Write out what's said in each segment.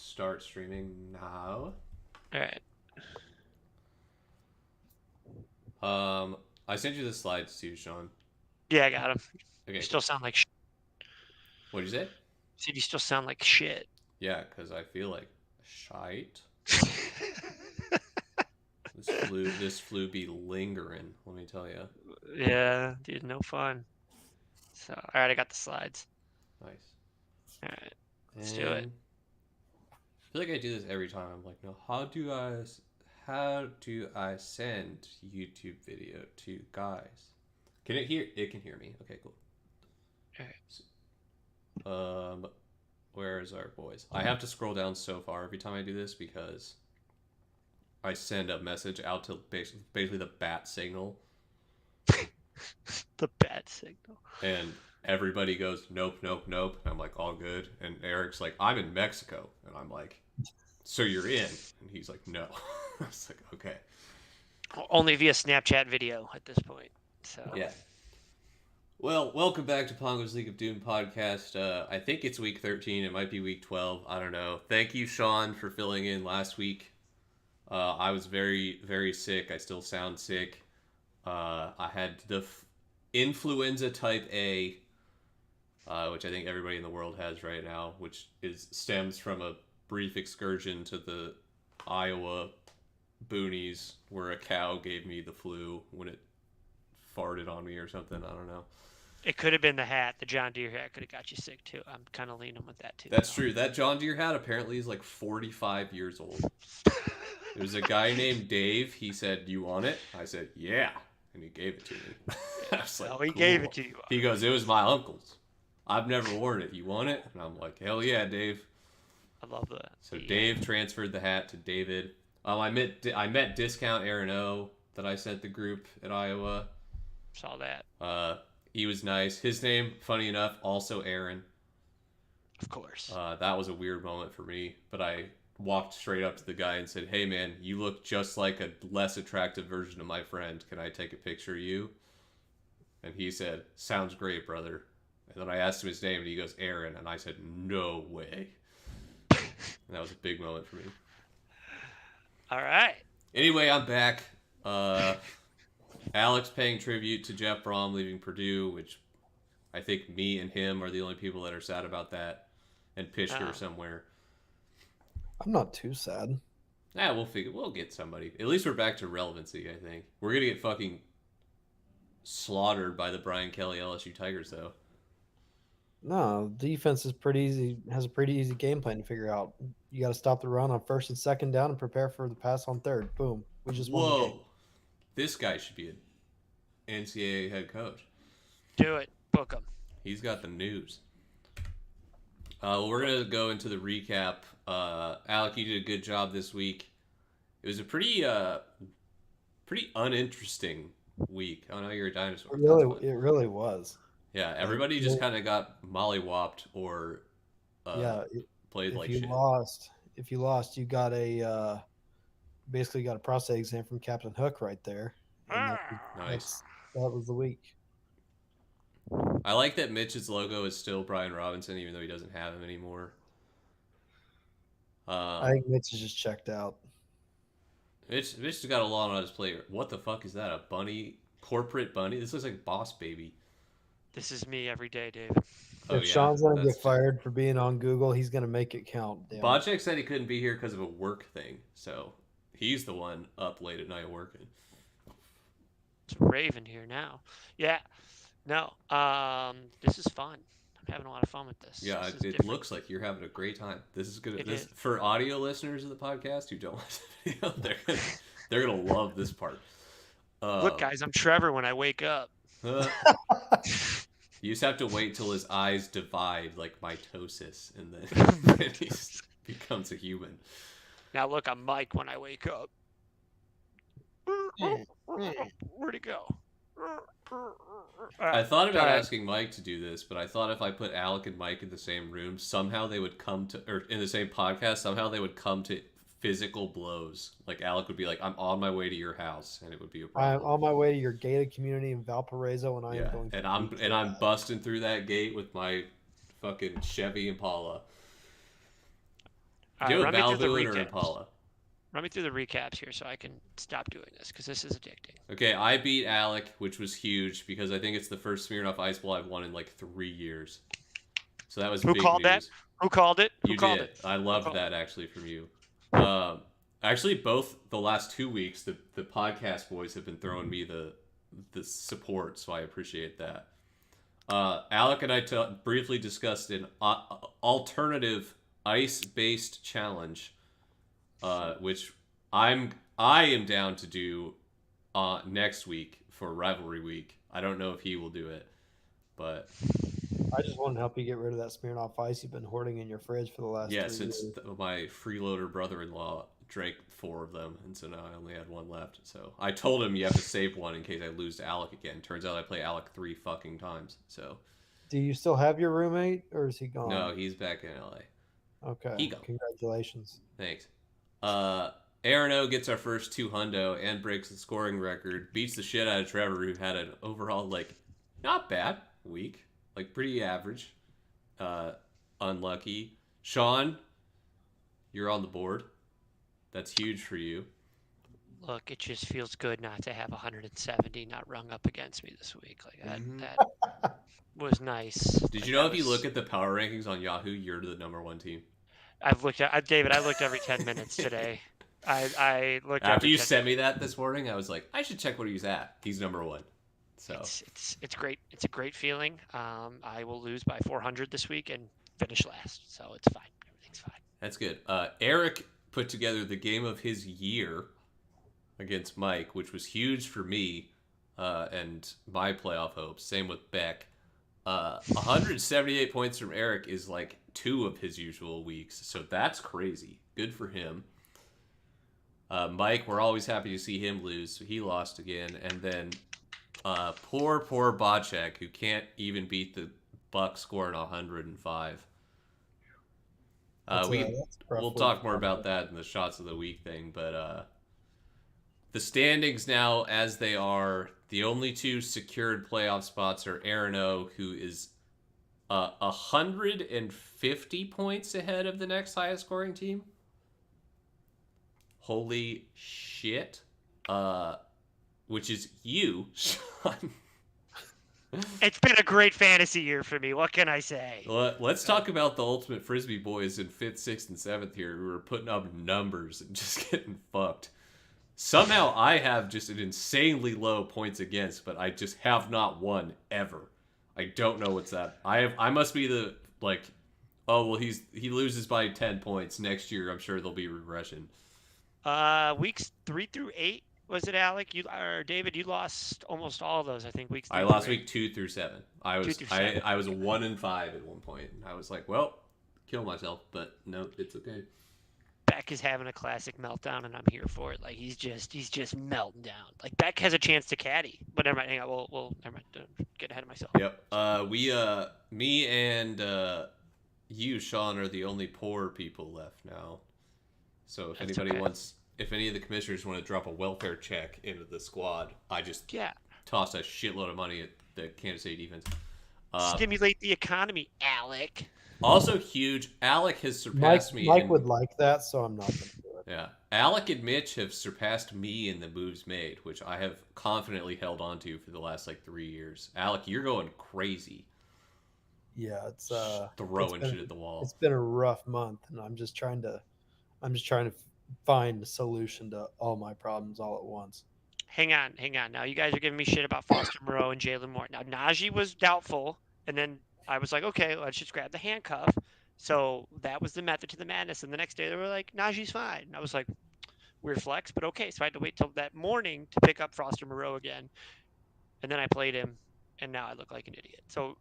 start streaming now. All right. I sent you the slides too, Sean. Yeah, I got him. Okay. You still sound like What'd you say? See, you still sound like shit. Yeah, because I feel like shite. This flu be lingering, let me tell you. Yeah, dude, no fun. So, all right, I got the slides. Nice. All right, let's do it. I feel like I do this every time. I'm like, no, how do I send YouTube video to guys? Can it hear? It can hear me. Okay, cool. All right. Where's our boys? I have to scroll down so far every time I do this because I send a message out to basically the bat signal. The bat signal. And everybody goes, nope, nope, nope. And I'm like, all good. And Eric's like, I'm in Mexico. And I'm like, so you're in? And he's like, no. I was like, okay. Only via Snapchat video at this point. So yeah. Well, welcome back to Pongo's League of Doom podcast. I think it's week 13. It might be week 12. I don't know. Thank you, Sean, for filling in last week. I was very, very sick. I still sound sick. I had the influenza type A, which I think everybody in the world has right now, which stems from a brief excursion to the Iowa boonies where a cow gave me the flu when it farted on me or something. I don't know. It could have been the hat. The John Deere hat could have got you sick too. I'm kind of leaning with that too. That's true. That John Deere hat apparently is like 45 years old. There's a guy named Dave. He said, "You want it?" I said, "Yeah," and he gave it to me. I was like, he gave it to you. He goes, "It was my uncle's. I've never worn it. You want it?" And I'm like, "Hell yeah, Dave." I love that. So Dave transferred the hat to David. I met Discount Aaron O that I sent the group at Iowa. Saw that. He was nice. His name, funny enough, also Aaron. Of course. That was a weird moment for me, but I walked straight up to the guy and said, "Hey man, you look just like a less attractive version of my friend. Can I take a picture of you?" And he said, "Sounds great, brother." And then I asked him his name and he goes, "Aaron." And I said, "No way." And that was a big moment for me. All right. Anyway, I'm back. Alex paying tribute to Jeff Brom leaving Purdue, which I think me and him are the only people that are sad about that. And Pishker somewhere. I'm not too sad. Yeah, we'll get somebody. At least we're back to relevancy, I think. We're gonna get fucking slaughtered by the Brian Kelly LSU Tigers though. No, defense is pretty easy. Has a pretty easy game plan to figure out. You got to stop the run on first and second down and prepare for the pass on third. Boom. We just won the game. This guy should be an NCAA head coach. Do it. Book him. He's got the news. We're going to go into the recap. Alec, you did a good job this week. It was a pretty uninteresting week. Oh, no, you're a dinosaur. It really was. Yeah, everybody just kind of got mollywopped or played like shit. If you lost, you got basically got a prostate exam from Captain Hook right there. Nice. That was the week. I like that Mitch's logo is still Brian Robinson, even though he doesn't have him anymore. I think Mitch is just checked out. Mitch has got a lot on his plate. What the fuck is that? A bunny? Corporate bunny? This looks like Boss Baby. This is me every day, Dave. If Sean's going to get fired for being on Google, he's going to make it count. Bocek said he couldn't be here because of a work thing. So he's the one up late at night working. It's Raven here now. Yeah. No. This is fun. I'm having a lot of fun with this. Yeah, this it looks like you're having a great time. This is good. For audio listeners of the podcast who don't watch the video, they're gonna love this part. Look, guys, I'm Trevor when I wake up. You just have to wait till his eyes divide like mitosis, and then he becomes a human. Now look, I'm Mike when I wake up. Where'd he go? I thought about asking Mike to do this, but I thought if I put Alec and Mike in the same room, somehow they would come to, or in the same podcast, somehow they would come to physical blows. Like Alec would be like, "I'm on my way to your house," and it would be a problem. I'm on my way to your gated community in Valparaiso, and I am going. I'm busting through that gate with my fucking Chevy Impala. All Do right, a run me through the Balboon or recaps. Impala. Run me through the recaps here so I can stop doing this because this is addicting. Okay, I beat Alec, which was huge because I think it's the first Smirnoff Ice Ball I've won in like 3 years. So that was Who big called that? news. Who called it? Who You called did. it? I Who loved called that actually from you. Actually, both the last 2 weeks, the podcast boys have been throwing me the support, so I appreciate that. Alec and I briefly discussed an alternative ice-based challenge, which I am down to do next week for Rivalry Week. I don't know if he will do it, but I just want to help you get rid of that Smirnoff Ice you've been hoarding in your fridge for the last yes, 3 it's years. my freeloader brother-in-law drank 4 of them, and so now I only had 1 left. So I told him you have to save one in case I lose to Alec again. Turns out I play Alec 3 fucking times. So Do you still have your roommate, or is he gone? no, he's back in LA. Okay. He go. Congratulations. Thanks. Aaron O gets our first 2 hundo and breaks the scoring record. Beats the shit out of Trevor, who had an overall like not bad week, like pretty average. Unlucky. Sean, you're on the board. That's huge for you. Look, it just feels good not to have 170 not rung up against me this week. Like that, that was nice. Did Like, you know that if you was- look at the power rankings on Yahoo, you're the #1 team? I've looked at David. I looked every 10 minutes today. I looked After every you 10 sent me that this morning, I was like, I should check what he's at. He's #1. So It's great. It's a great feeling. I will lose by 400 this week and finish last, so it's fine. Everything's fine. that's good. Eric put together the game of his year against Mike, which was huge for me and my playoff hopes. Same with Beck. 178 points from Eric is like 2 of his usual weeks, so that's crazy. Good for him. Mike, we're always happy to see him lose. So he lost again, and then poor Bocek, who can't even beat the Bucks scoring 105. We'll talk more about that in the shots of the week thing, but the standings now as they are, the only 2 secured playoff spots are Aaron O, who is 150 points ahead of the next highest scoring team. Holy shit. Which is you, Sean. It's been a great fantasy year for me. What can I say? Let's talk about the Ultimate Frisbee boys in 5th, 6th, and 7th here who are putting up numbers and just getting fucked. Somehow I have just an insanely low points against, but I just have not won ever. I don't know what's that. I must be the like, oh well, he loses by 10 points next year. I'm sure there'll be regression. Weeks 3 through 8 was it, Alec? You or David? You lost almost all of those. I think weeks. I lost week 2 through 7. I was 2 through 7. I was 1-5 at one point, and I was like, well, kill myself, but no, it's okay. Beck is having a classic meltdown, and I'm here for it. Like he's just melting down. Like Beck has a chance to caddy, but never mind. Hang on, we'll never mind. Get ahead of myself. Yep. Me and you, Sean, are the only poor people left now. So if if any of the commissioners want to drop a welfare check into the squad, I just toss a shitload of money at the Kansas City defense. Stimulate the economy, Alec. Also huge, Alec has surpassed me. Mike would like that, so I'm not going to do it. Yeah. Alec and Mitch have surpassed me in the moves made, which I have confidently held on to for the last 3 years. Alec, you're going crazy. Yeah, it's throwing shit at the wall. It's been a rough month, and I'm just trying to find a solution to all my problems all at once. Hang on. Now you guys are giving me shit about Foster Moreau and Jalen Moore. Now Najee was doubtful, and then I was like, okay, let's just grab the handcuff. So that was the method to the madness. And the next day they were like, Najee's fine. And I was like, weird flex, but okay. So I had to wait till that morning to pick up Foster Moreau again. And then I played him, and now I look like an idiot. So,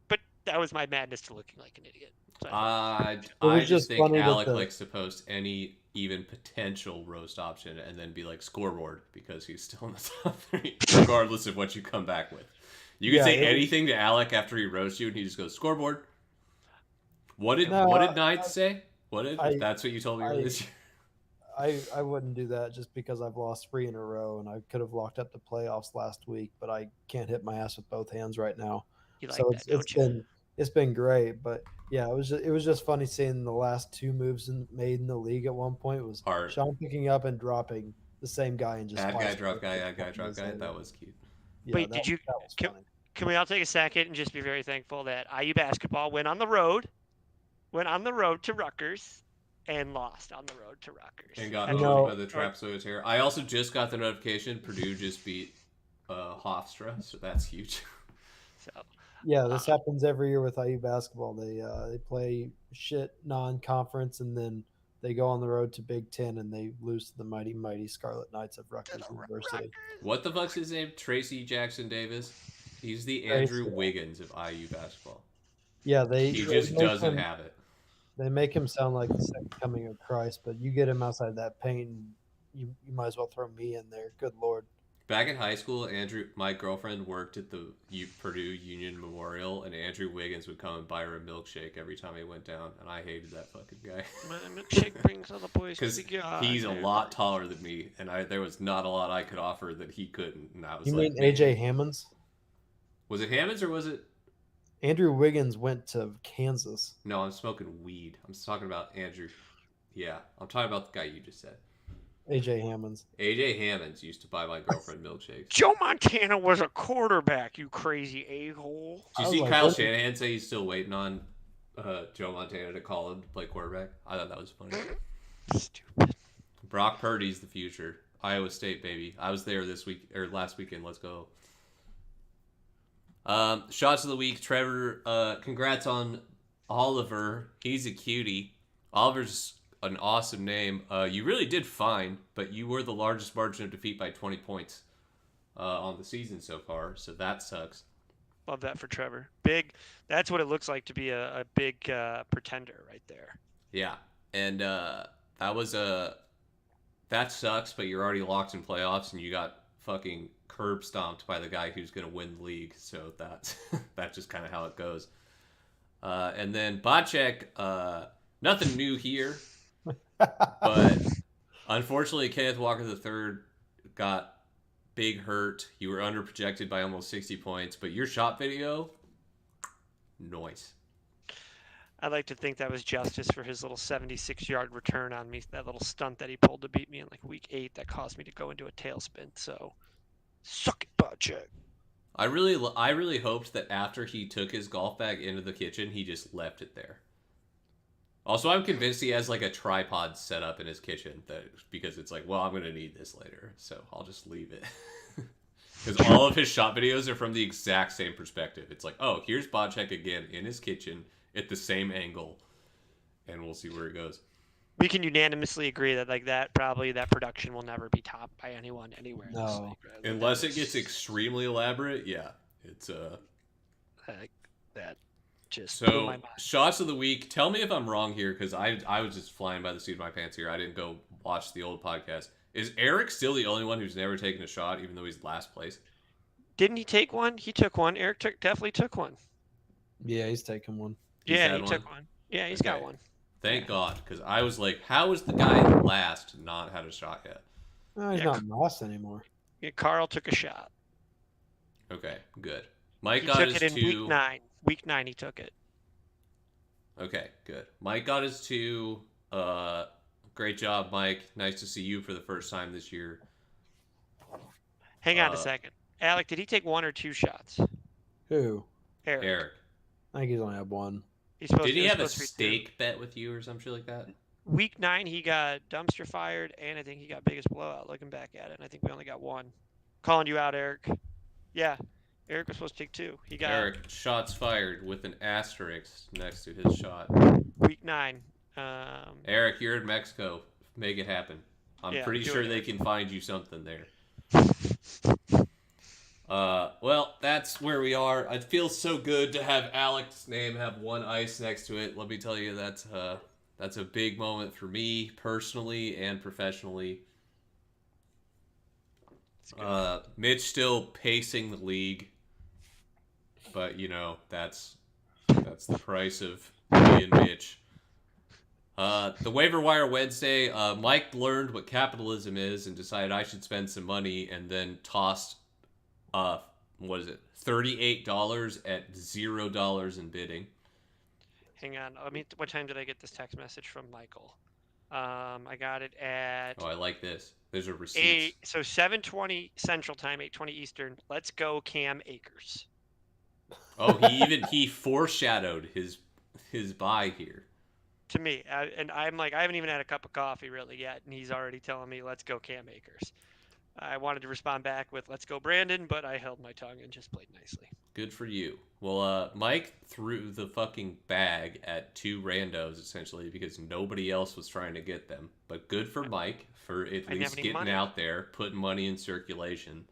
but that was my madness to looking like an idiot. So I just think Alec likes to post any even potential roast option and then be like scoreboard because he's still in the top 3, regardless of what you come back with. You can say anything to Alec after he roasts you, and he just goes scoreboard. What did Knights say? If that's what you told me earlier this year? I wouldn't do that just because I've lost 3 in a row, and I could have locked up the playoffs last week, but I can't hit my ass with both hands right now. you like So that, don't you? it's been great, but Yeah, it was just funny seeing the last two moves made in the league at one point was Hard. Sean picking up and dropping the same guy and just Bad guy, splashing drop it guy, a bad guy, couple drop days guy. later. That was cute. Yeah, Wait, that was can, funny. can we all take a second and just be very thankful that IU basketball went on the road to Rutgers and lost on the road to Rutgers. And got You owned know- by the Trapsoids here. I also just got the notification Purdue just beat Hofstra, so that's huge. So Yeah, this happens every year with IU basketball. They play shit non-conference and then they go on the road to Big Ten and they lose to the mighty Scarlet Knights of Rutgers University. What the fuck's his name? Tracy Jackson Davis? He's the Tracy. Andrew Wiggins of IU basketball. Yeah, He just make doesn't him, have it. They make him sound like the second coming of Christ, but you get him outside that paint, and you might as well throw me in there. Good Lord. Back in high school, my girlfriend worked at the Purdue Union Memorial, and Andrew Wiggins would come and buy her a milkshake every time he went down, and I hated that fucking guy. my milkshake brings all the boys Because to God. he's a lot taller than me, and there was not a lot I could offer that he couldn't. And I was You like, mean AJ Hammonds? Was it Hammonds or was it? Andrew Wiggins went to Kansas. No, I'm smoking weed. I'm talking about Andrew. Yeah, I'm talking about the guy you just said. AJ Hammonds. AJ Hammonds used to buy my girlfriend milkshakes. Joe Montana was a quarterback, you crazy a-hole. Did you see Kyle Shanahan say he's still waiting on Joe Montana to call him to play quarterback? I thought that was funny. Stupid. Brock Purdy's the future. Iowa State, baby. I was there last weekend. Let's go. Shots of the week. Trevor, congrats on Oliver. He's a cutie. Oliver's an awesome name. You really did fine, but you were the largest margin of defeat by 20 points on the season so far, so that sucks. Love that for Trevor. Big. That's what it looks like to be a big pretender right there. Yeah, and that sucks, but you're already locked in playoffs, and you got fucking curb stomped by the guy who's going to win the league, so that's just kind of how it goes. And then Bocek, nothing new here, but unfortunately Kenneth Walker III got big hurt. You were under projected by almost 60 points, but your shot video, noise. I'd like to think that was justice for his little 76-yard return on me, that little stunt that he pulled to beat me in like week 8 that caused me to go into a tailspin. So, suck it, Bocek. I really hoped that after he took his golf bag into the kitchen, he just left it there. Also, I'm convinced he has like a tripod set up in his kitchen because it's like, well, I'm going to need this later, so I'll just leave it. Because all of his shot videos are from the exact same perspective. It's like, oh, here's Bocek again in his kitchen at the same angle, and we'll see where it goes. We can unanimously agree that that production will never be topped by anyone anywhere. No. In this league, right? Unless it gets extremely elaborate, yeah. It's that just blew my So, mind. shots of the week. Tell me if I'm wrong here, because I was just flying by the seat of my pants here. I didn't go watch the old podcast. Is Eric still the only one who's never taken a shot, even though he's last place? Didn't he take one? He took one. Eric definitely took one. Yeah, he's taking one. He's Yeah, had he one? took one. Yeah, he's got Okay. one. Thank God, because I was like, how is the guy last not had a shot yet? No, he's Yeah. not lost anymore. Yeah, Carl took a shot. Okay, good. Mike He got took his it in 2. week 9. Week 9 he took it. Okay, good. Mike got his 2. Great job, Mike. Nice to see you for the first time this year. Hang on a second. Alec, did he take 1 or 2 shots? Who? Eric. I think he's only had one. He's supposed Did he it was have a supposed to be 2. steak bet with you or some shit like that? Week 9 he got dumpster fired, and I think he got biggest blowout looking back at it, and I think we only got 1. Calling you out, Eric. Yeah, Eric was supposed to take 2. He got Eric, shots fired with an asterisk next to his shot. week 9. Eric, you're in Mexico. Make it happen. I'm Yeah, pretty do sure it, they Eric. can find you something there. Well, that's where we are. It feels so good to have Alec's name have 1 ice next to it. Let me tell you, that's a big moment for me personally and professionally. Mitch still pacing the league, but you know that's the price of being Mitch. The waiver wire Wednesday, Mike learned what capitalism is and decided I should spend some money, and then tossed $38 at $0 in bidding. Hang on. What time did I get this text message from Michael? I got it at Oh, I like this. There's a receipt. 7:20 Central Time, 8:20 Eastern. Let's go, Cam Akers. Oh, he foreshadowed his buy here. To me, and I'm like, I haven't even had a cup of coffee really yet, and he's already telling me, "Let's go, Cam Akers." I wanted to respond back with, "Let's go, Brandon," but I held my tongue and just played nicely. Good for you. Well, Mike threw the fucking bag at two randos essentially because nobody else was trying to get them. But good for Mike for at least getting out there, putting money in circulation.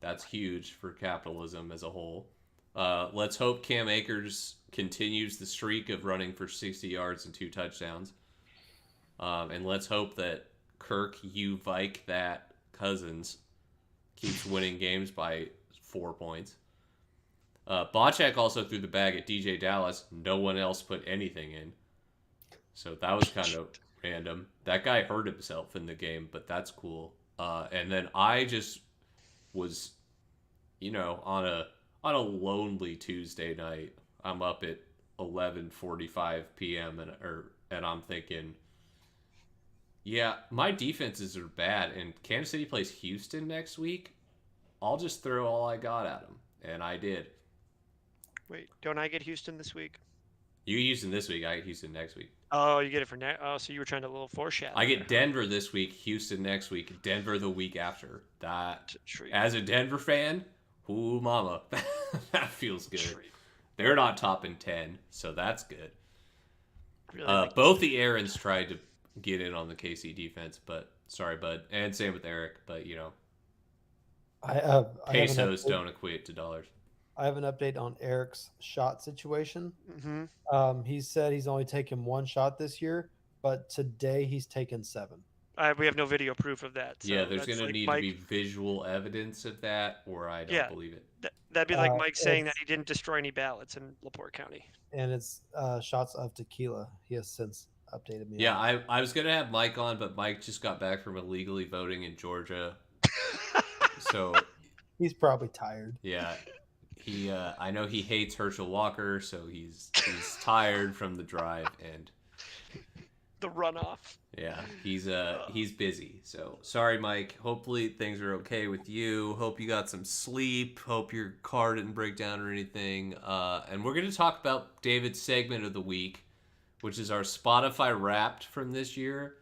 That's huge for capitalism as a whole. Let's hope Cam Akers continues the streak of running for 60 yards and 2 touchdowns. And let's hope that Kirk, you Vike, that Cousins keeps winning games by 4 points. Bocek also threw the bag at DJ Dallas. No one else put anything in. So that was kind of random. That guy hurt himself in the game, but that's cool. And then I just was, on a lonely Tuesday night. I'm up at 11:45 p.m. and I'm thinking, yeah, my defenses are bad, and Kansas City plays Houston next week. I'll just throw all I got at them, and I did. Wait, don't I get Houston this week? You get Houston this week. I get Houston next week. Oh, you get it for next. Oh, so you were trying to a little foreshadow. I get Denver this week, Houston next week, Denver the week after. That, as a Denver fan, ooh, mama, that feels good. They're not topping 10, so that's good. Really both the Aarons tried to get in on the KC defense, but sorry, bud. And same with Eric, but pesos don't equate to dollars. I have an update on Eric's shot situation. He said he's only taken 1 shot this year, but today he's taken 7. We have no video proof of that. So yeah, there's going to need to be visual evidence of that, or I don't believe it. That'd be like Mike saying that he didn't destroy any ballots in LaPorte County. And it's shots of tequila. He has since updated me. Yeah, I was going to have Mike on, but Mike just got back from illegally voting in Georgia. So he's probably tired. Yeah. I know he hates Herschel Walker, so he's tired from the drive and the runoff. Yeah, he's busy. So sorry, Mike. Hopefully things are okay with you. Hope you got some sleep. Hope your car didn't break down or anything. And we're gonna talk about David's segment of the week, which is our Spotify Wrapped from this year.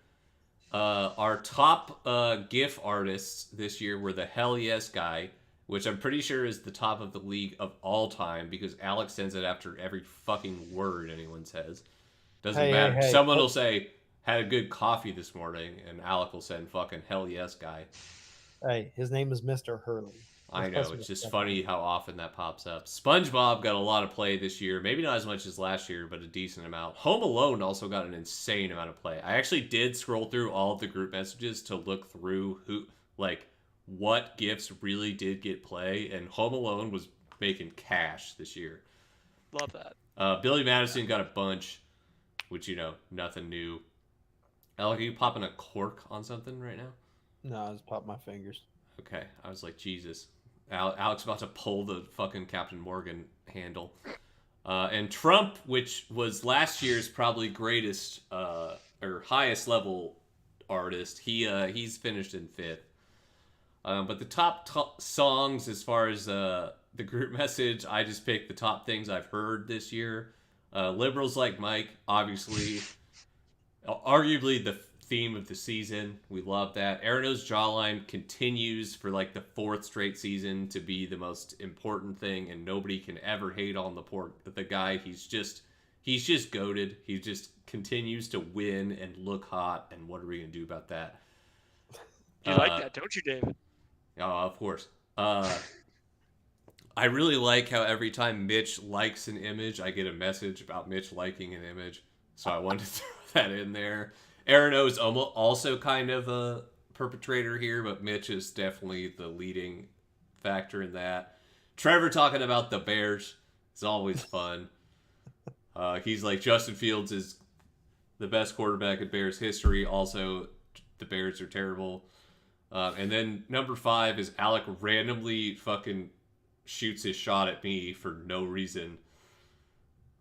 Our top GIF artists this year were the Hell Yes Guy, which I'm pretty sure is the top of the league of all time because Alex sends it after every fucking word anyone says. Doesn't matter. Hey. Someone will say, had a good coffee this morning, and Alec will send fucking Hell Yes Guy. Hey, his name is Mr. Hurley. I know. It's just funny how often that pops up. SpongeBob got a lot of play this year. Maybe not as much as last year, but a decent amount. Home Alone also got an insane amount of play. I actually did scroll through all of the group messages to look through what gifts really did get play, and Home Alone was making cash this year. Love that. Billy Madison got a bunch, which, nothing new. Alec, are you popping a cork on something right now? No, I just popped my fingers. Okay. I was like, Jesus. Alex about to pull the fucking Captain Morgan handle. And Trump, which was last year's probably greatest or highest level artist, he's finished in 5th. But the top songs, as far as the group message, I just picked the top things I've heard this year. Liberals Like Mike, obviously, arguably the theme of the season. We love that. Arano's Jawline continues for the 4th straight season to be the most important thing, and nobody can ever hate on the guy. He's just goated. He just continues to win and look hot, and what are we gonna do about that? You like that, don't you, David? Oh, of course. I really like how every time Mitch likes an image, I get a message about Mitch liking an image. So I wanted to throw that in there. Arano is also kind of a perpetrator here, but Mitch is definitely the leading factor in that. Trevor talking about the Bears is always fun. He's like, Justin Fields is the best quarterback in Bears history. Also, the Bears are terrible. And then number 5 is Alec randomly fucking shoots his shot at me for no reason.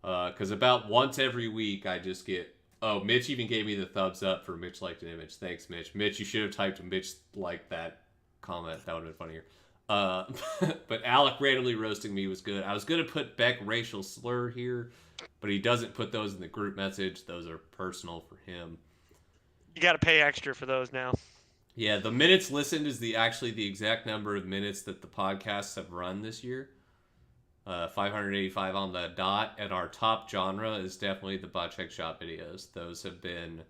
Because about once every week I just get. Oh, Mitch even gave me the thumbs up for Mitch liked an image. Thanks, Mitch. Mitch, you should have typed Mitch liked that comment. That would have been funnier. Uh, but Alec randomly roasting me was good. I was going to put Beck racial slur here, but he doesn't put those in the group message. Those are personal for him. You got to pay extra for those now. Yeah, the minutes listened is actually the exact number of minutes that the podcasts have run this year. 585 on the dot, and our top genre is definitely the butt check shot videos. Those have been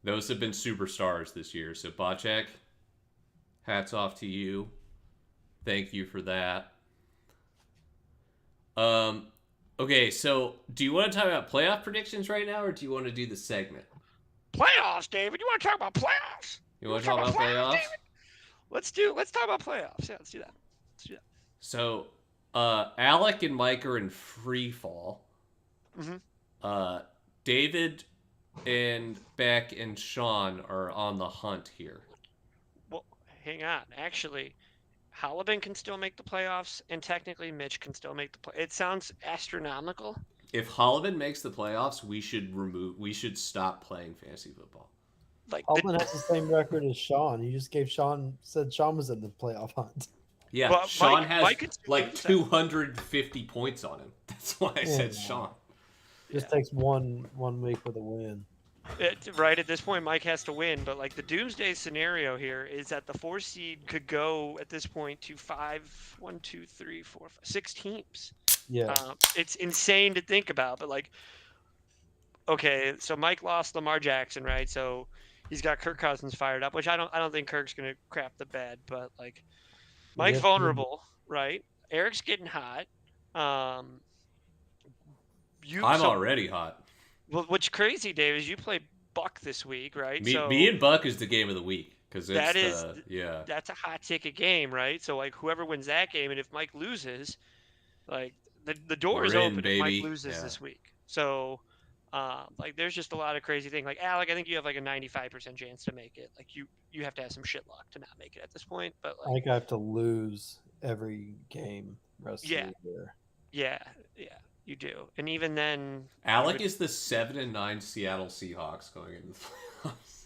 superstars this year. So Bocek, hats off to you. Thank you for that. Okay, so do you want to talk about playoff predictions right now, or do you want to do the segment? Playoffs, David. You want to talk about playoffs? You want to talk about playoffs? David? Let's talk about playoffs. Yeah, let's do that. So, Alec and Mike are in free fall. Mm-hmm. David and Beck and Sean are on the hunt here. Well, hang on. Actually, Halliburton can still make the playoffs, and technically Mitch can still make the play. It sounds astronomical. If Halliburton makes the playoffs, we should stop playing fantasy football. Like Halliburton has the same record as Sean. You just said Sean was in the playoff hunt. Yeah, well, Sean has like 250 points on him. That's why I said Sean. Just takes one week with a win. Right at this point, Mike has to win, but like the doomsday scenario here is that the 4 seed could go at this point to 6 teams. Yeah, it's insane to think about, but like, okay, so Mike lost Lamar Jackson, right? So he's got Kirk Cousins fired up, which I don't think Kirk's gonna crap the bed, but like Mike's vulnerable, right? Eric's getting hot. I'm already hot. Well, what's crazy, Dave, is you play Buck this week, right? Me and Buck is the game of the week because that's a hot ticket game, right? So like whoever wins that game, and if Mike loses, like the door is open if Mike loses this week. So like there's just a lot of crazy things. Like Alec, I think you have like a 95% chance to make it. Like you have to have some shit luck to not make it at this point. But like, I think I have to lose every game rest of the year. Yeah, you do. And even then, Alec is the 7-9 Seattle Seahawks going into the playoffs.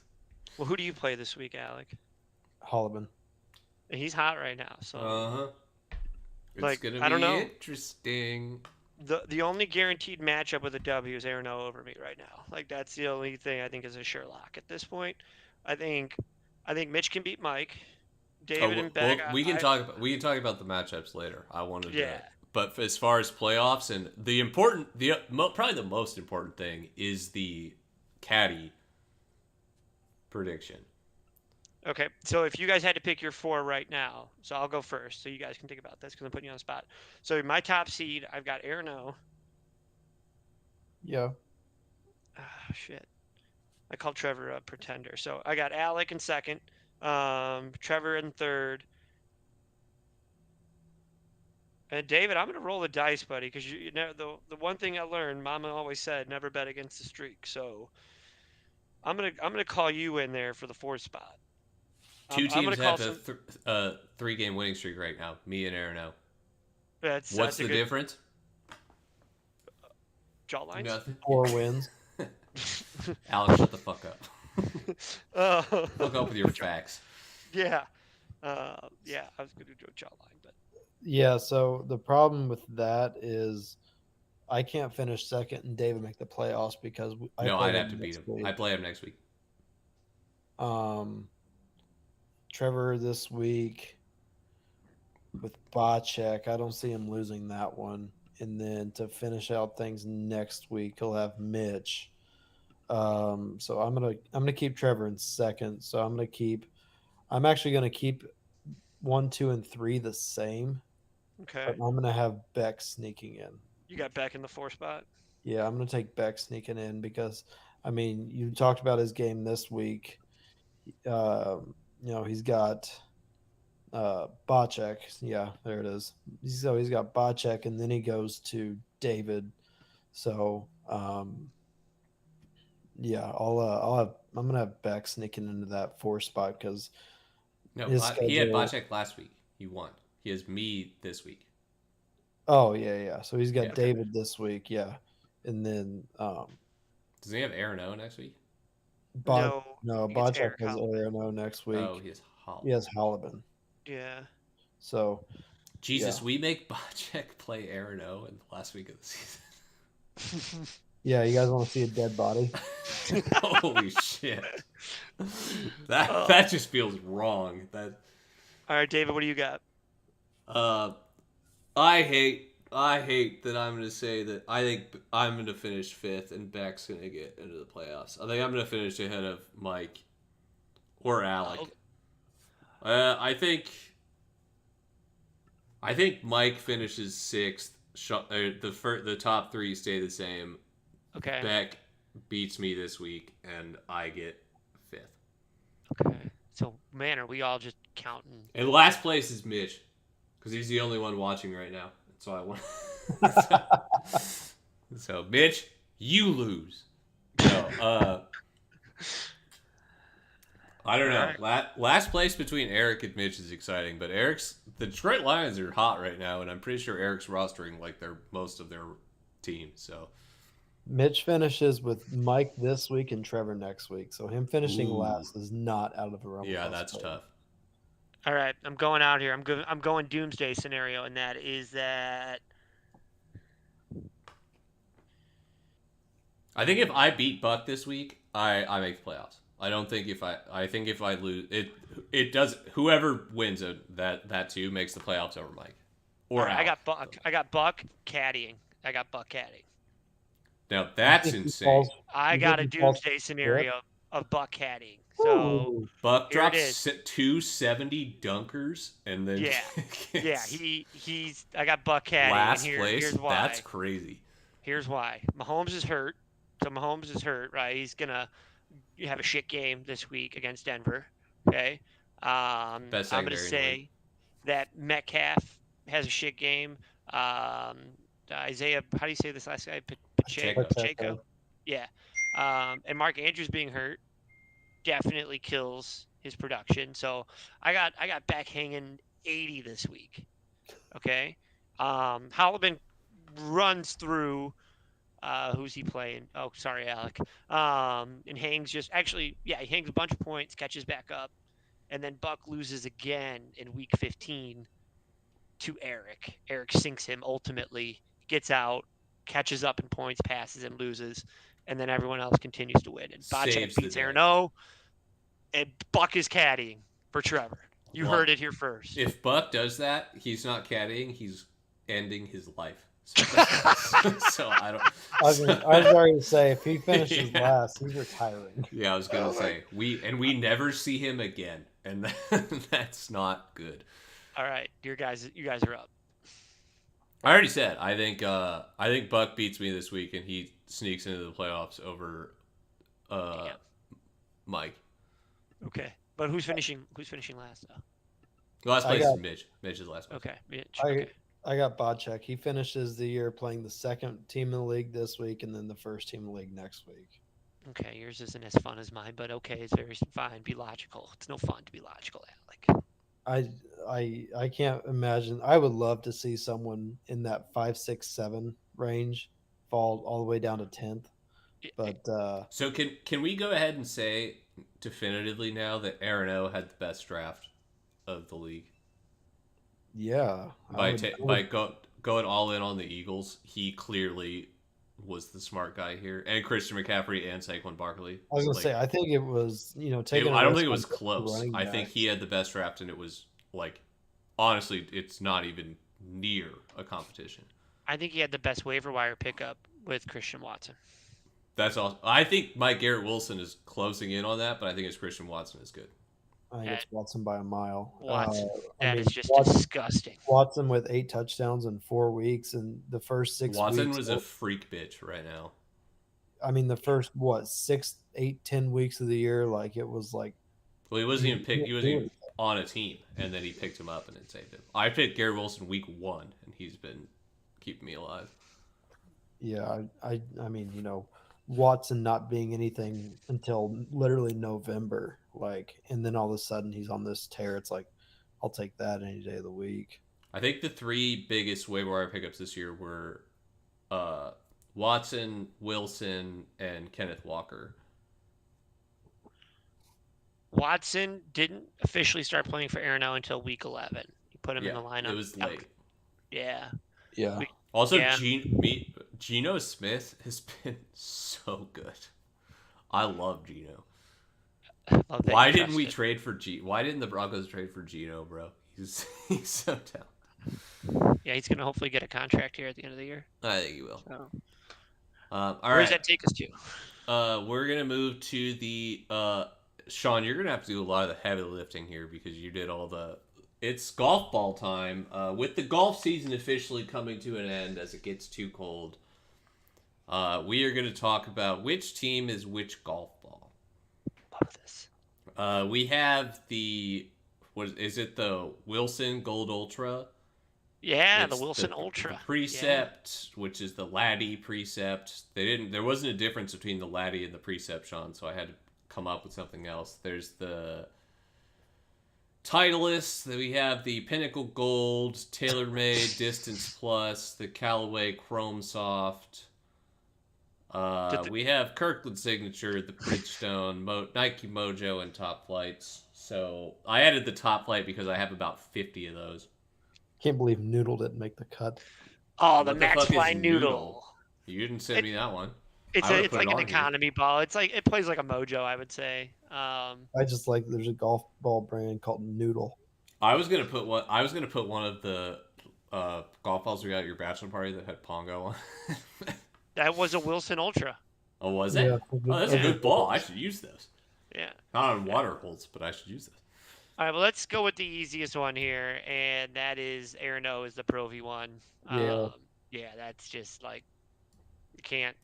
Well, who do you play this week, Alec? Halliburton. And he's hot right now, so It's gonna be interesting. The only guaranteed matchup with a W is Aaron O over me right now. Like that's the only thing I think is a sure lock at this point. I think Mitch can beat Mike. David and Beck. Well, we can talk about the matchups later. I wanted to. But as far as playoffs and probably the most important thing is the caddy prediction. Okay, so if you guys had to pick your 4 right now, so I'll go first, so you guys can think about this because I'm putting you on the spot. So my top seed, I've got Aaron O. Yeah. Shit. I called Trevor a pretender. So I got Alec in second, Trevor in third. And David, I'm going to roll the dice, buddy, because you know the one thing I learned, Mama always said, never bet against the streak. So I'm gonna call you in there for the 4th spot. Two teams have a 3-game winning streak right now. Me and Aaron O. What's the difference? Jaw lines? Nothing. 4 wins. Alex, shut the fuck up. Fuck up with your facts. Yeah. I was going to do a jaw line, but. Yeah, so the problem with that is I can't finish second and David make the playoffs because I'd have to beat him. I play him next week. Trevor this week with Bocek, I don't see him losing that one. And then to finish out things next week, he'll have Mitch. So I'm gonna keep Trevor in second. So I'm actually gonna keep 1, 2, and 3 the same. Okay. But I'm gonna have Beck sneaking in. You got Beck in the 4 spot? Yeah, I'm gonna take Beck sneaking in because you talked about his game this week. He's got Bocek. Yeah, there it is. So he's got Bocek, and then he goes to David. So I'm gonna have Beck sneaking into that 4 spot because he had Bocek last week. He won. He has me this week. Oh yeah. So he's got Yeah. David this week, yeah, and then Does he have Aaron O next week? Bod No, no it's Bodchak Eric has Holloway. Arano next Oh, week. he has He Holland. has Halliburton. Yeah. So Jesus, yeah, we make Bocek play Aaron O in the last week of the season. yeah. You guys want to see a dead body? Holy shit. That Oh. that just feels wrong. That All right, David, what do you got? uh I hate that I'm gonna say that I think I'm gonna finish fifth and Beck's gonna get into the playoffs. I think I'm gonna finish ahead of Mike or Oh, Alec. I think Mike finishes sixth. The top three stay the same. okay. Beck beats me this week, and I get fifth. Okay. So, man, are we all just counting? And last place is Mitch, because he's the only one watching right now. So I want. so Mitch, you lose. No, I don't know. All Last place between Eric and Mitch is exciting, but the Detroit Lions are hot right now, and I'm pretty sure Eric's rostering like most of their team. So Mitch finishes with Mike this week and Trevor next week. So him finishing Ooh. last is not out of the realm. Yeah, of that's possibility. tough. All right, I'm going out here. I'm going doomsday scenario, and that is that. I think if I beat Buck this week, I make the playoffs. I don't think I think if I lose it does whoever wins that too makes the playoffs over Mike. Or All right, Alec. I got Buck caddying. I got Buck caddying. Now that's think he insane. falls- I You got think a he falls doomsday fifth? scenario of Buck caddying. So Ooh. Buck here it drops is. 270 dunkers and then Yeah, yeah. gets He's. I got Buck caddying, and last here's place. why. That's crazy. Here's why. Mahomes is hurt. So Mahomes is hurt, right? He's gonna have a shit game this week against Denver. Okay. Best I'm gonna secondary in the league. say that Metcalf has a shit game. Isaiah, how do you say this last guy? Pacheco. Pacheco. Yeah. And Mark Andrews being hurt definitely kills his production. So I got Beck hanging 80 this week. Okay. Halliburton runs through. Who's he playing? Oh, sorry, Alec. And hangs he hangs a bunch of points, catches back up, and then Buck loses again in week 15 to Eric. Eric sinks him ultimately, gets out, catches up in points, passes, and loses, and then everyone else continues to win. And Bocek Saves the beats day. Aaron O, and Buck is caddying for Trevor. You Well, heard it here first. If Buck does that, he's not caddying, he's ending his life. So I don't. I was already to say if he finishes Yeah. last, he's retiring. Yeah, I was gonna say we never see him again, and that's not good. All right, you guys are up. I already said I think Buck beats me this week, and he sneaks into the playoffs over Damn. Mike. Okay, but who's finishing last though? Last place got- is Mitch. Mitch is last place. Okay, Mitch. I- Okay. I got Bodchek. He finishes the year playing the second team in the league this week and then the first team in the league next week. Okay, yours isn't as fun as mine, but okay, it's very fine. Be logical. It's no fun to be logical, Alec. I can't imagine. I would love to see someone in that 5, 6, 7 range fall all the way down to 10th. But So can we go ahead and say definitively now that Aaron O had the best draft of the league? yeah, By going all in on the Eagles, he clearly was the smart guy here, and Christian McCaffrey and Saquon Barkley. I was gonna say I think it was taking. I a don't risk think it was on close. running I think backs. he had the best draft, and it was like honestly, it's not even near a competition. I think he had the best waiver wire pickup with Christian Watson. That's all. I think Mike Garrett Wilson is closing in on that, but I think it's Christian Watson is good. I think it's Watson by a mile. Watson. I That mean, is just Watson, disgusting. Watson with 8 touchdowns in 4 weeks, and the first 6 Watson weeks. was a freak bitch right now. I mean, the first 6, 8, 10 weeks of the year, like it was like. Well, he wasn't even picked. He wasn't even anything. on a team, and then he picked him up and then saved him. I picked Garrett Wilson week 1, and he's been keeping me alive. Yeah, I mean, Watson not being anything until literally November, and then all of a sudden he's on this tear. It's like, I'll take that any day of the week. I think the three biggest waiver wire pickups this year were uh, Watson, Wilson, and Kenneth Walker. Watson didn't officially start playing for Arenado until week 11. You put him in Yeah, the lineup. it was late. Yeah. Yeah. Also, Yeah. Geno Smith has been so good. I love Geno. Love that Why you didn't we trusted. trade for Why didn't the Broncos trade for Geno, bro? He's so talented. Yeah, he's gonna hopefully get a contract here at the end of the year. I think he will. So, All where does right. that take us to? We're gonna move to the Sean. You're gonna have to do a lot of the heavy lifting here because you did all the. It's golf ball time. With the golf season officially coming to an end as it gets too cold, we are going to talk about which team is which golf ball. Love this. We have the what is it? The Wilson Gold Ultra. Yeah, It's the Wilson Ultra. The Precept, which is the Laddie Precept. There wasn't a difference between the Laddie and the Precept, Sean. So I had to come up with something else. There's the Titleist. That we have the Pinnacle Gold, TaylorMade Distance Plus, the Callaway Chrome Soft. We have Kirkland Signature, the Bridgestone, Nike Mojo, and Top Flights. So I added the Top Flight because I have about 50 of those. Can't believe Noodle didn't make the cut. Oh, What the the Max fuck is Fly Noodle? Noodle. You didn't send me that one. It's I would've it's put like it an on here. economy ball. It's like it plays like a Mojo, I would say. I just like there's a golf ball brand called Noodle. I was gonna put one of the golf balls we got at your bachelor party that had Pongo on. That was a Wilson Ultra. Oh, was it? Yeah, Oh, that's a good ball. I should use those. Yeah. Not on water holes, but I should use those. All right, well, let's go with the easiest one here, and that is Arenado is the Pro V1. Yeah. Yeah, that's just like you can't.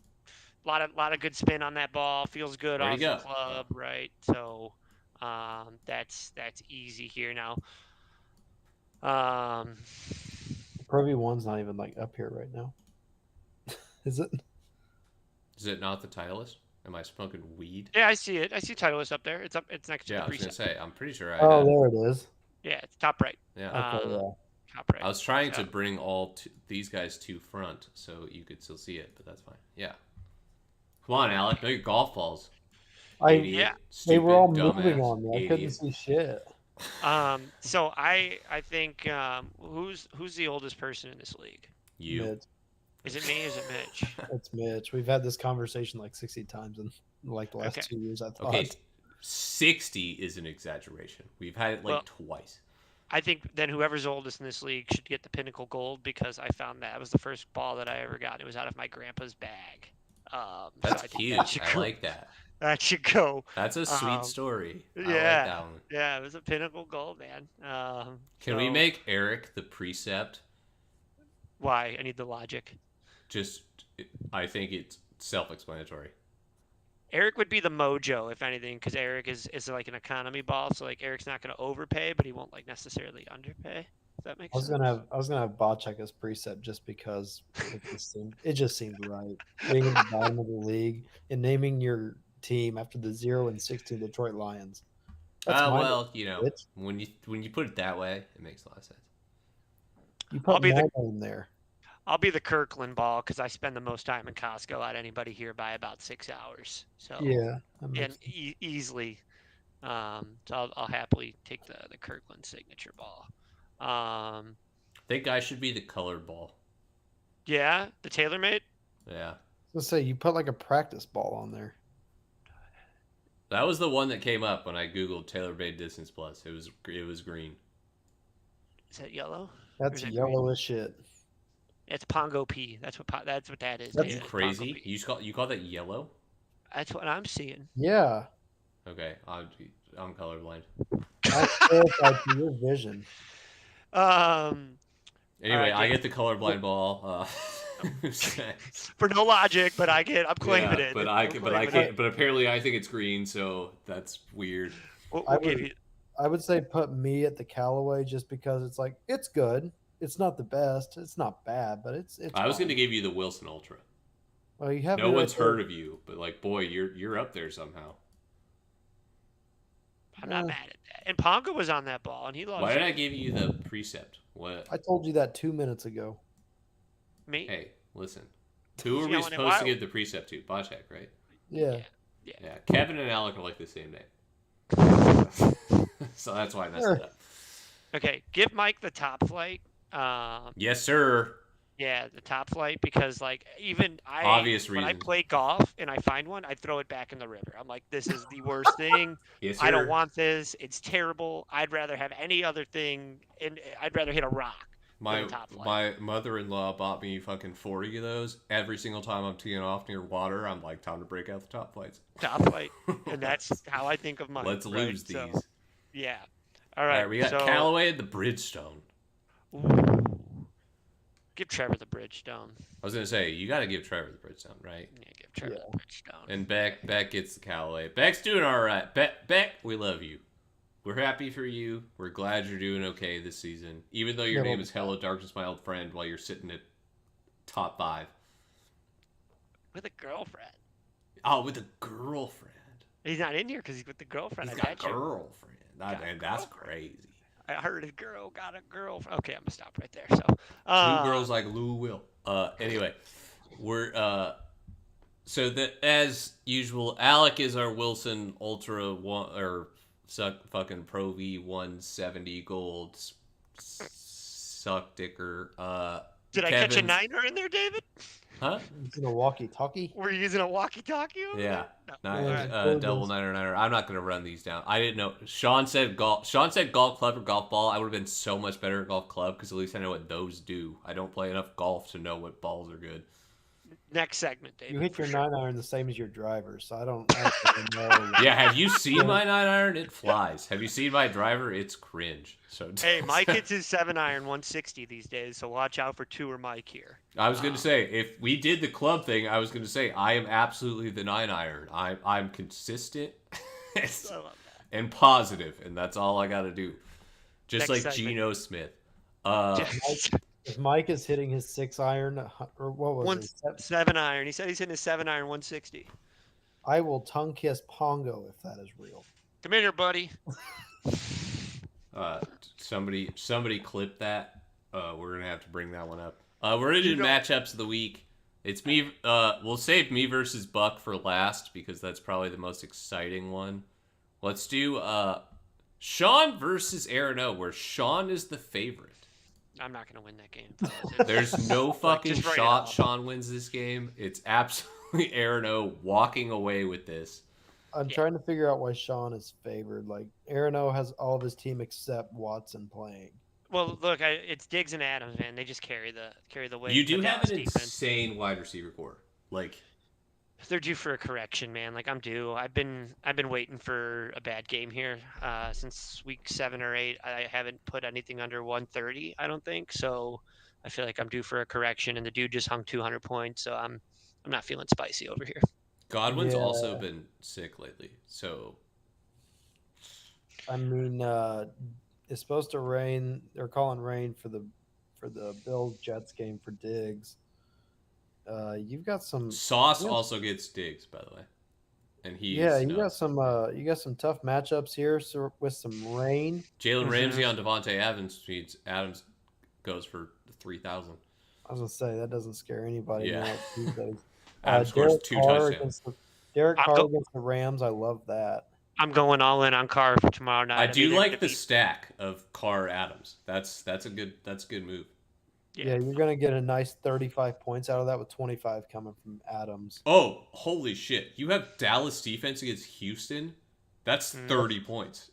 Lot of good spin on that ball. Feels good Where'd off he the go? club, right? So, that's easy here now. Pro V1's not even like up here right now. Is it? Is it not the Titleist? Am I smoking weed? Yeah, I see it. I see Titleist up there. It's up. It's next to Yeah, the I was gonna Precept. say. I'm pretty sure I. Oh, had. there it is. Yeah, it's top right. Yeah. Okay, yeah. Top right. I was trying to So- bring these guys to front so you could still see it, but that's fine. Yeah. Come on, Alec. Make golf balls. Idiot. Yeah. They were all Stupid, moving dumbass on me. I couldn't idiot. see shit. So I think who's the oldest person in this league? You. Mitch. Is it me? Or is it Mitch? It's Mitch. We've had this conversation like 60 times in like the last Okay. 2 years, I thought. Okay, 60 is an exaggeration. We've had it like twice. I think then whoever's oldest in this league should get the Pinnacle Gold because I found that was the first ball that I ever got. It was out of my grandpa's bag. That's so cute. I like that. That should go. That's a sweet story. I like Yeah. that one. Yeah, it was a Pinnacle Gold, man. Can we so- make Eric the Precept? Why? I need the logic. Just, I think it's self-explanatory. Eric would be the mojo, if anything, because Eric is like an economy ball. So like Eric's not going to overpay, but he won't like necessarily underpay. If that makes sense. I was gonna have Bocek as precept just because it just seemed right. Being in the bottom of the league and naming your team after the 0-16 Detroit Lions. That's my Well, you know, bitch. when you put it that way, it makes a lot of sense. You I'll put be my the- name there. I'll be the Kirkland ball because I spend the most time in Costco out of anybody here by about 6 hours. So Yeah. that and makes- easily. So I'll happily take the Kirkland signature ball. I think I should be the colored ball. Yeah, the TaylorMade. Yeah. Let's say you put like a practice ball on there. That was the one that came up when I googled TaylorMade Distance Plus. It was green. Is that yellow? That's is it yellow as shit. It's Pongo P. That's what that is. That's David, Pongo Crazy. P. You call that yellow? That's what I'm seeing. Yeah. Okay, I'm colorblind. I'm terrified for your vision. Anyway, Alright, I Dave. get the colorblind ball. For no logic, but I'm claiming it. But I'm but claiming it. can't. But apparently, I think it's green, so that's weird. We'll I give would- you. I would say put me at the Callaway just because it's like it's good. It's not the best. It's not bad, but it's. I was fine. going to give you the Wilson Ultra. Well, you have No me right one's there. heard of you, but like, boy, you're up there somehow. I'm not mad at that. And Pongo was on that ball, and he loves Why did I give you the precept? What? I told you that 2 minutes ago. me. Hey, listen. Who are we Yelling at supposed to Wild. give the precept to? Bocek, right? Yeah. Yeah. Kevin and Alec are like the same name. So that's why I messed it up. Okay, give Mike the top flight. Yes, sir. Yeah, the top flight, because like even Obvious when I reasons. play golf and I find one, I throw it back in the river. I'm like, this is the worst thing. Yes, sir. I don't want this. It's terrible. I'd rather have any other thing, and I'd rather hit a rock than a top flight. My mother-in-law bought me fucking 40 of those. Every single time I'm teeing off near water, I'm like, time to break out the top flights. Top flight, and that's how I think of mine. Let's lose these. So, yeah. All All right. right, we got Callaway and the Bridgestone. Ooh. Give Trevor the Bridgestone. I was gonna say you got to give Trevor the Bridgestone, right? Yeah, give Trevor the Bridgestone. And Beck gets the Callaway. Beck's doing all right. Beck, we love you. We're happy for you. We're glad you're doing okay this season, even though your name is Hello Darkness, my old friend, while you're sitting at top 5 with a girlfriend. Oh, with a girlfriend. He's not in here because he's with the girlfriend. He's got a girlfriend. That's crazy. I heard a girl got a girlfriend. Okay, I'm gonna stop right there. So, Blue girls like Lou Will. Anyway, we're so that as usual, Alec is our Wilson Ultra one or fucking Pro V 170 gold suck dicker. Did I catch a niner in there, David? Huh? Using a walkie-talkie? Were you using a walkie-talkie over Yeah. there? No. Double niner. I'm not gonna run these down. I didn't know. Sean said golf club or golf ball. I would have been so much better at golf club because at least I know what those do. I don't play enough golf to know what balls are good. Next segment, David. You hit your 9-iron the same as your driver, so I don't know. Yeah, have you seen my 9-iron? It flies. Have you seen my driver? It's cringe. So hey, Mike hits his 7-iron 160 these days, so watch out for Tour Mike here. I was going to say, if we did the club thing, I was going to say I am absolutely the 9-iron. I'm consistent and positive, and that's all I got to do. Just Next like segment. Geno Smith. If Mike is hitting his 6-iron, or what was it? 7-iron. He said he's hitting his 7-iron 160. I will tongue kiss Pongo if that is real. Come in here, buddy. Somebody clip that. We're gonna have to bring that one up. We're gonna do matchups of the week. It's me. We'll save me versus Buck for last because that's probably the most exciting one. Let's do Sean versus Aaron O, where Sean is the favorite. I'm not gonna win that game. There's no fucking just shot Sean wins this game. It's absolutely Aaron O walking away with this. I'm trying to figure out why Sean is favored. Like, Aaron O has all of his team except Watson playing. Well, look, it's Diggs and Adams, man. They just carry the weight. You do the have an defense. insane wide receiver core. Like, they're due for a correction, man. Like, I'm due. I've been waiting for a bad game here since week 7 or 8. I haven't put anything under 130, I don't think. So I feel like I'm due for a correction, and the dude just hung 200 points. So I'm not feeling spicy over here. Godwin's also been sick lately, so. I mean, it's supposed to rain. They're calling rain for the Bills Jets game for Diggs. You've got some Sauce also gets Diggs, by the way, and you got some tough matchups here with some rain. Jalen Ramsey on Devontae Adams means Adams goes for 3,000. I was gonna say that doesn't scare anybody. Yeah. These days. Adams scores 2 touchdowns. Derek Carr against the Rams. I love that. I'm going all in on Carr for tomorrow night. I do like the stack of Carr Adams. That's a good move. Yeah, you're gonna get a nice 35 points out of that with 25 coming from Adams. Oh, holy shit! You have Dallas defense against Houston. That's 30 points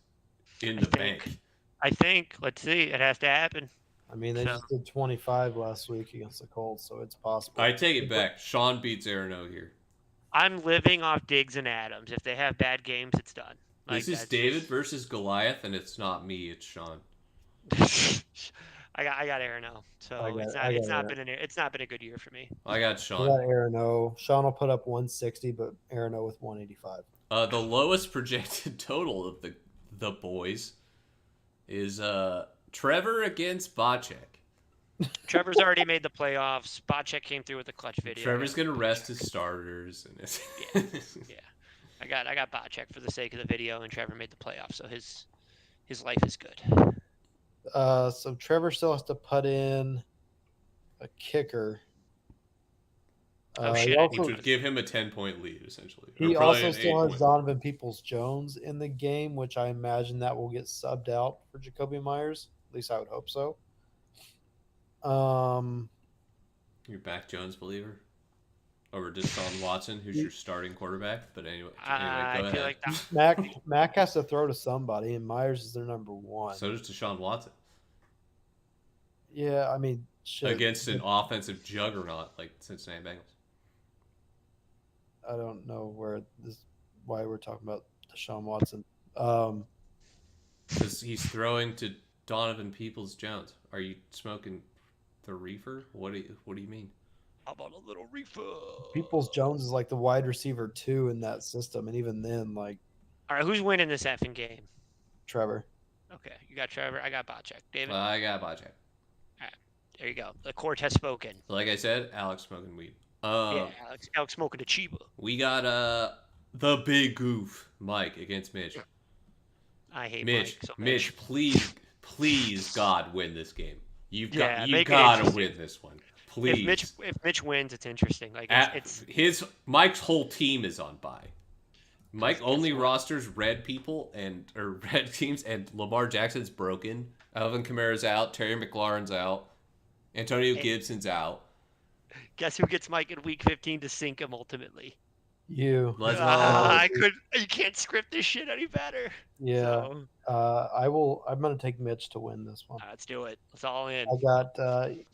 in the bank. I think. Let's see. It has to happen. I mean, they just did 25 last week against the Colts, so it's possible. I take it back. Sean beats Aaron O here. I'm living off Diggs and Adams. If they have bad games, it's done. This is David versus Goliath, and it's not me. It's Sean. I got Aaron O. So it's not been a good year for me. I got Sean. I got Aaron O. Sean will put up 160, but Aaron O with 185. The lowest projected total of the boys is Trevor against Bocek. Trevor's already made the playoffs. Bocek came through with a clutch video. Trevor's gonna rest his starters, and yeah. I got Bocek for the sake of the video, and Trevor made the playoffs, so his life is good. So Trevor still has to put in a kicker. Oh He shit! I Which didn't also would give him a 10-point lead, essentially. Or he probably also an still 8 has point. Donovan Peoples-Jones in the game, which I imagine that will get subbed out for Jacoby Myers. At least I would hope so. You're Mac Jones believer? Over Deshaun Watson, who's your starting quarterback. But anyway, I go feel ahead. like that. Mac has to throw to somebody, and Myers is their number one. So does Deshaun Watson. Yeah, I mean, shit. Against an offensive juggernaut like Cincinnati Bengals. I don't know why we're talking about Deshaun Watson. Um, Because he's throwing to Donovan Peoples-Jones. Are you smoking the reefer? What do you mean? How about a little reefer? Peoples-Jones is like the wide receiver 2 in that system, and even then, like All right, who's winning this effing game? Trevor. Okay, you got Trevor. I got Bocek. David. I got Bocek. There you go. The court has spoken. Like I said, Alex smoking weed. Yeah, Alex smoking a Chiba. We got the big goof Mike against Mitch. I hate Mitch, Mike so much. Mitch, please, God, win this game. You gotta interesting. win this one, please. If Mitch wins, it's interesting. Like it's Mike's whole team is on bye. Mike only rosters red people or red teams, and Lamar Jackson's broken. Alvin Kamara's out. Terry McLaurin's out. Antonio Gibson's out. Guess who gets Mike in week 15 to sink him ultimately? You. Let's go. You can't script this shit any better. Yeah. So, I'm gonna take Mitch to win this one. let's do it. It's all in. I got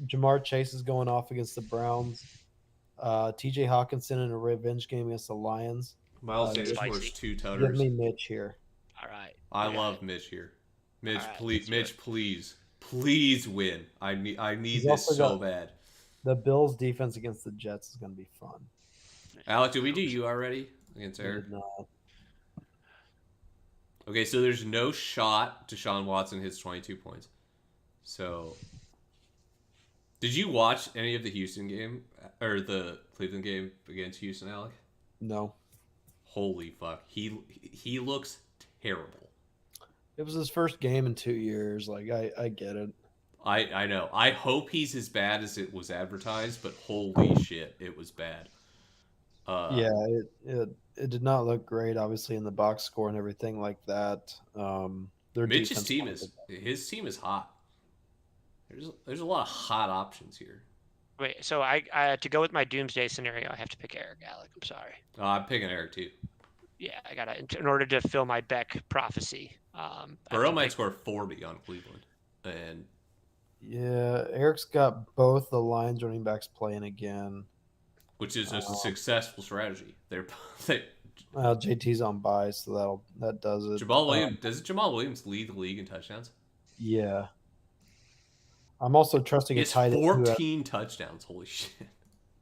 Jamar Chase is going off against the Browns. TJ Hawkinson in a revenge game against the Lions. Miles Sanders scores 2 Give toters. me Mitch here. All right. I love Mitch here. Mitch, right, please win. I need this so bad. The Bills' defense against the Jets is going to be fun. Alec, did we do you already against Eric? No. Okay, so there's no shot Deshaun Watson hits 22 points. So, did you watch any of the Houston game or the Cleveland game against Houston, Alec? No. Holy fuck, he looks terrible. It was his first game in 2 years. Like I get it. I know. I hope he's as bad as it was advertised, but holy shit, it was bad. Yeah, it did not look great, obviously, in the box score and everything like that. Mitch's team is hot. There's a lot of hot options here. Wait, so I to go with my doomsday scenario, I have to pick Eric. Alec, I'm sorry. I'm picking Eric too. Yeah, I gotta in order to fill my Beck prophecy. Burrow might score 40 on Cleveland, and yeah, Eric's got both the Lions running backs playing again, which is a successful strategy. JT's on bye, so that does it. Jamal Williams lead the league in touchdowns? Yeah. I'm also trusting a tight end. 14 touchdowns. Holy shit!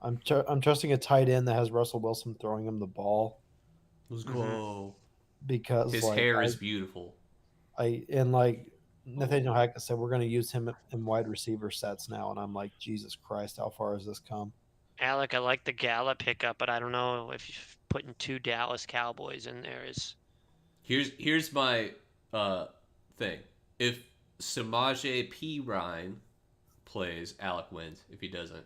I'm trusting a tight end that has Russell Wilson throwing him the ball. Let's go. Because his hair is beautiful. Nathaniel Hackett said we're going to use him in wide receiver sets now, and I'm like, Jesus Christ, how far has this come? Alec, I like the Gallup pickup, but I don't know if putting 2 Dallas Cowboys in there is. Here's my thing. If Samaje Perine plays, Alec wins. If he doesn't,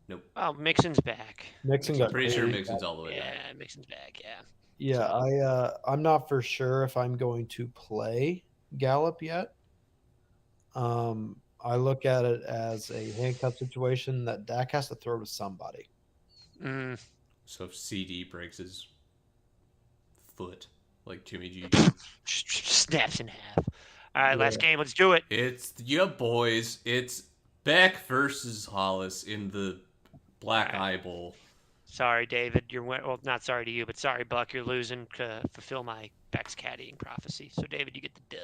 nope. Oh, Mixon's back. I'm pretty sure Mixon's all the way back. Yeah, Mixon's back. Yeah. Yeah, so. I'm not for sure if I'm going to play Gallup yet. I look at it as a handcuff situation that Dak has to throw to somebody. So if CD breaks his foot like Jimmy G snaps in half. All right, last game. Let's do it. It's boys. It's Beck versus Hollis in the Black Eye Bowl. Sorry, David. Not sorry to you, but sorry, Buck. You're losing to fulfill my Beck's caddying prophecy. So, David, you get the dub.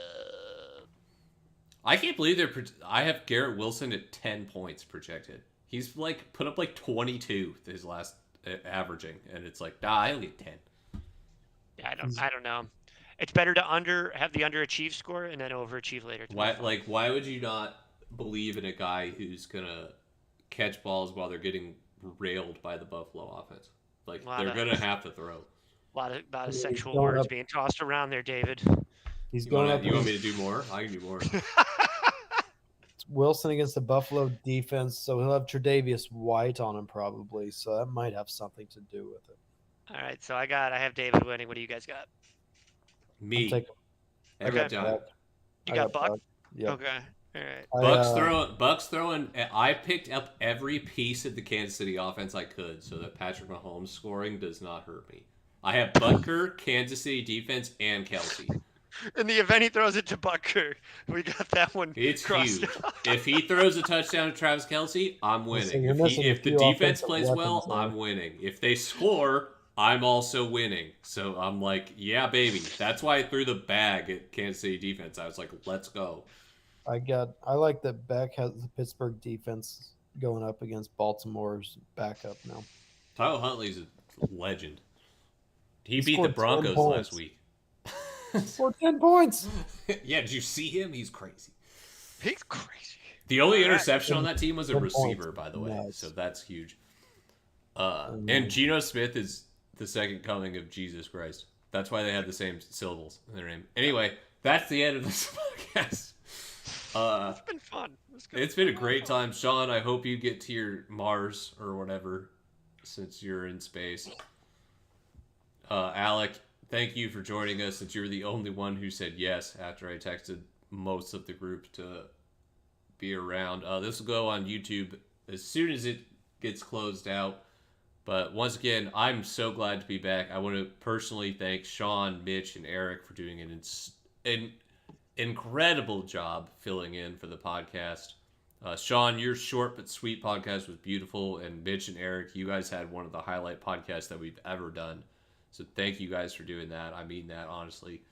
I can't believe I have Garrett Wilson at 10 points projected. He's put up 22 his last averaging, and it's I only get 10. Yeah, I don't know. It's better to have the underachieve score and then overachieve later. Why would you not believe in a guy who's gonna catch balls while they're getting railed by the Buffalo offense? They're gonna have to throw. A lot of Yeah, he's sexual going words up- being tossed around there, David. He's You going want up me against to do more? I can do more. Wilson against the Buffalo defense, so he'll have Tre'Davious White on him probably. So that might have something to do with it. All right, so I have David winning. What do you guys got? Me. I'm taking. I Every got time. Buck. You I got Buck? Buck. Yep. Okay. All right. Bucks throwing. I picked up every piece of the Kansas City offense I could so that Patrick Mahomes scoring does not hurt me. I have Butker, Kansas City defense, and Kelsey. In the event he throws it to Butker, we got that one. It's crossed huge. out. If he throws a touchdown to Travis Kelsey, I'm winning. you're missing a If the few defense offensive plays well, weapons there. I'm winning. If they score, I'm also winning. So I'm like, yeah, baby. That's why I threw the bag at Kansas City defense. I was like, let's go. I like that Beck has the Pittsburgh defense going up against Baltimore's backup now. Tyler Huntley's a legend. He beat the scored 10 Broncos points. last week. Scored 10 points. Yeah, did you see him? He's crazy. He's crazy. The only All right. interception on that team was a 10 receiver, points. by the way. Nice. So that's huge. And Geno Smith is the second coming of Jesus Christ. That's why they have the same syllables in their name. Anyway, that's the end of this podcast. It's been fun. It's been a great time. Sean, I hope you get to your Mars or whatever since you're in space. Alec, thank you for joining us since you were the only one who said yes after I texted most of the group to be around. This will go on YouTube as soon as it gets closed out. But once again, I'm so glad to be back. I want to personally thank Sean, Mitch, and Eric for doing an incredible job filling in for the podcast. Sean, your short but sweet podcast was beautiful, and Mitch and Eric, you guys had one of the highlight podcasts that we've ever done. So thank you guys for doing that. I mean that honestly.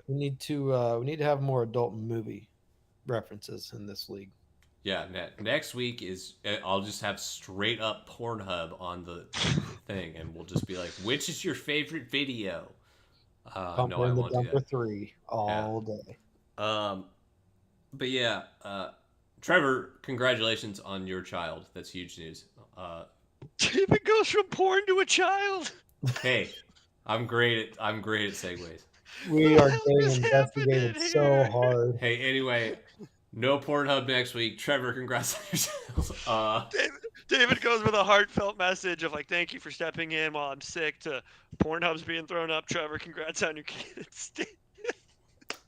We need to have more adult movie references in this league. Yeah, next week is I'll just have straight up Pornhub on the thing, and we'll just be like, "Which is your favorite video?" Pump No, I in the won't do Dumper that. 3 all day. But yeah, Trevor, congratulations on your child. That's huge news. David goes from porn to a child. Hey, I'm great at segues. We What are the hell getting is investigated happening so here? hard. Hey, anyway, no Pornhub next week. Trevor, congrats on your child. David goes with a heartfelt message of like, "Thank you for stepping in while I'm sick." To Pornhub's being thrown up. Trevor, congrats on your kids.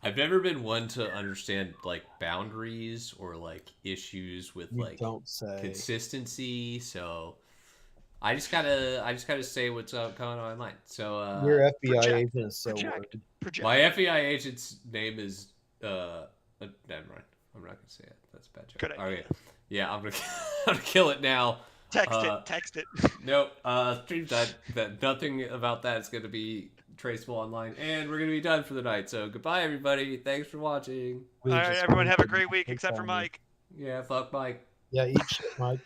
I've never been one to understand like boundaries or like issues with You like don't say. consistency. So I just gotta say what's going on in my mind. So Your FBI project, agent is so project. worried. my FBI agent's name is never mind. I'm not gonna say it. That's a bad joke. Good idea. Okay. Yeah, I'm gonna kill it now. Text it. No, stream that nothing about that is gonna be traceable online, and we're gonna be done for the night. So goodbye, everybody. Thanks for watching. We All right, just everyone, wanted have a to great week, take except for on you. Mike. Yeah, fuck Mike. Yeah, eat shit, Mike.